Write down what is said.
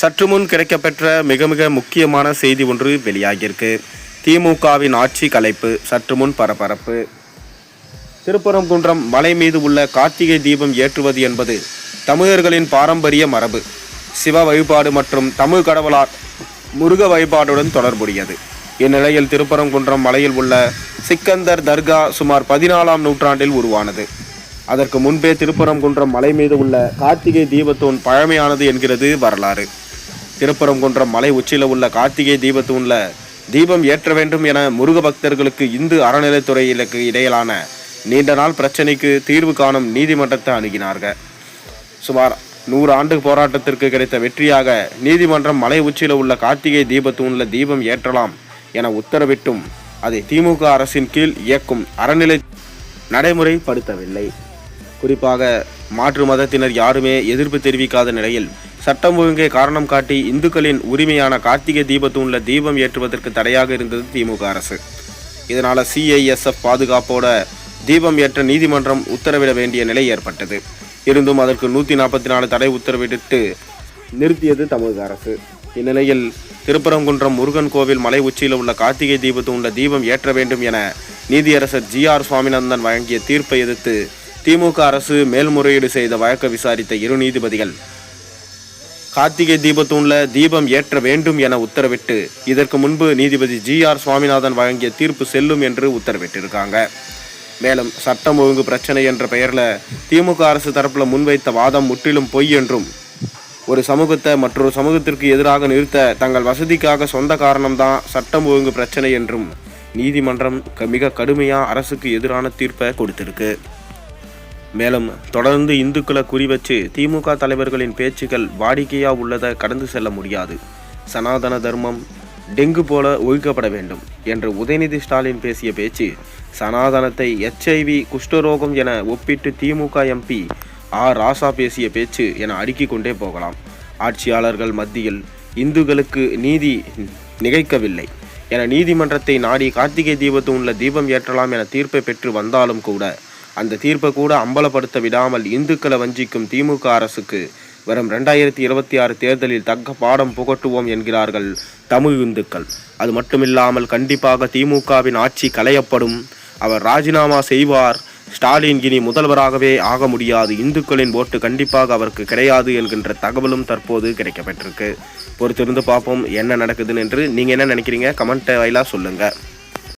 சற்று முன் கிடைக்கப்பெற்ற மிக மிக முக்கியமான செய்தி ஒன்று வெளியாகியிருக்கு. திமுகவின் ஆட்சி கலைப்பு, சற்று முன் பரபரப்பு. திருப்பரங்குன்றம் மலை மீது உள்ள கார்த்திகை தீபம் ஏற்றுவது என்பது தமிழர்களின் பாரம்பரிய மரபு. சிவ வழிபாடு மற்றும் தமிழ் கடவுளார் முருக வழிபாடுடன் தொடர்புடையது. இந்நிலையில் திருப்பரங்குன்றம் மலையில் உள்ள சிக்கந்தர் தர்கா சுமார் 14ஆம் நூற்றாண்டில் உருவானது. அதற்கு முன்பே திருப்பரங்குன்றம் மலை மீது உள்ள கார்த்திகை தீபத்தூண் பழமையானது என்கிறது வரலாறு. திருப்பரங்குன்றம் மலை உச்சியில் உள்ள கார்த்திகை தீபத்தூண்ல தீபம் ஏற்ற வேண்டும் என முருக பக்தர்களுக்கு இந்து அறநிலைத்துறையிற்கு இடையிலான நீண்ட நாள் பிரச்சனைக்கு தீர்வு காணும் நீதிமன்றத்தை அணுகினார்கள். சுமார் 100 ஆண்டு போராட்டத்திற்கு கிடைத்த வெற்றியாக நீதிமன்றம் மலை உச்சியில் உள்ள கார்த்திகை தீபத்தூண்ல தீபம் ஏற்றலாம் என உத்தரவிட்டும் அதை திமுக அரசின் கீழ் இயக்கும் அறநிலை நடைமுறைப்படுத்தவில்லை. குறிப்பாக மாற்று மதத்தினர் யாருமே எதிர்ப்பு தெரிவிக்காத நிலையில் சட்டம் ஒழுங்கை காரணம் காட்டி இந்துக்களின் உரிமையான கார்த்திகை தீபத்தூண்ல தீபம் ஏற்றுவதற்கு தடையாக இருந்தது திமுக அரசு. இதனால CISF பாதுகாப்போட தீபம் ஏற்ற நீதிமன்றம் உத்தரவிட வேண்டிய நிலை ஏற்பட்டது. இருந்தும் அதற்கு 144 தடை உத்தரவிட்டு நிறுத்தியது தமிழக அரசு. இந்நிலையில் திருப்பரங்குன்றம் முருகன் கோவில் மலை உச்சியில் உள்ள கார்த்திகை தீபத்தூண்ல தீபம் ஏற்ற வேண்டும் என நீதியரசர் GR சுவாமிநாதன் வழங்கிய தீர்ப்பை எதிர்த்து திமுக அரசு மேல்முறையீடு செய்த வழக்கை விசாரித்த 2 நீதிபதிகள் கார்த்திகை தீபத்தூண்ல தீபம் ஏற்ற வேண்டும் என உத்தரவிட்டு இதற்கு முன்பு நீதிபதி GR சுவாமிநாதன் வழங்கிய தீர்ப்பு செல்லும் என்று உத்தரவிட்டிருக்காங்க. மேலும் சட்டம் ஒழுங்கு பிரச்சனை என்ற பெயர்ல திமுக அரசு தரப்புல முன்வைத்த வாதம் முற்றிலும் பொய் என்றும், ஒரு சமூகத்தை மற்றொரு சமூகத்திற்கு எதிராக நிறுத்த தங்கள் வசதிக்காக சொந்த காரணம்தான் சட்டம் ஒழுங்கு பிரச்சனை என்றும் நீதிமன்றம் மிக கடுமையா அரசுக்கு எதிரான தீர்ப்பை கொடுத்திருக்கு. மேலும் தொடர்ந்து இந்துக்களை குறிவச்சு திமுக தலைவர்களின் பேச்சுக்கள் வாடிக்கையா உள்ளதை கடந்து செல்ல முடியாது. சனாதன தர்மம் டெங்கு போல ஒழிக்கப்பட வேண்டும் என்று உதயநிதி ஸ்டாலின் பேசிய பேச்சு, சனாதனத்தை HIV குஷ்டரோகம் என ஒப்பிட்டு திமுக MP ராசா பேசிய பேச்சு என அடுக்கிக் கொண்டே போகலாம். ஆட்சியாளர்கள் மத்தியில் இந்துக்களுக்கு நீதி நிகழ்க்கவில்லை என நீதிமன்றத்தை நாடி கார்த்திகை தீபத்தூண்ல தீபம் ஏற்றலாம் என தீர்ப்பை பெற்று வந்தாலும் கூட அந்த தீர்ப்பை கூட அம்பலப்படுத்த விடாமல் இந்துக்களை வஞ்சிக்கும் திமுக அரசுக்கு வரும் 2026 தேர்தலில் தக்க பாடம் புகட்டுவோம் என்கிறார்கள் தமிழ் இந்துக்கள். அது மட்டுமில்லாமல் கண்டிப்பாக திமுகவின் ஆட்சி களையப்படும், அவர் ராஜினாமா செய்வார், ஸ்டாலின் இனி முதல்வராகவே ஆக முடியாது, இந்துக்களின் ஓட்டு கண்டிப்பாக அவருக்கு கிடையாது என்கின்ற தகவலும் தற்போது கிடைக்கப்பட்டிருக்கு. பொறுத்திருந்து பார்ப்போம் என்ன நடக்குதுன்னு என்று. நீங்கள் என்ன நினைக்கிறீங்க? கமெண்ட் வாயிலாக சொல்லுங்கள்.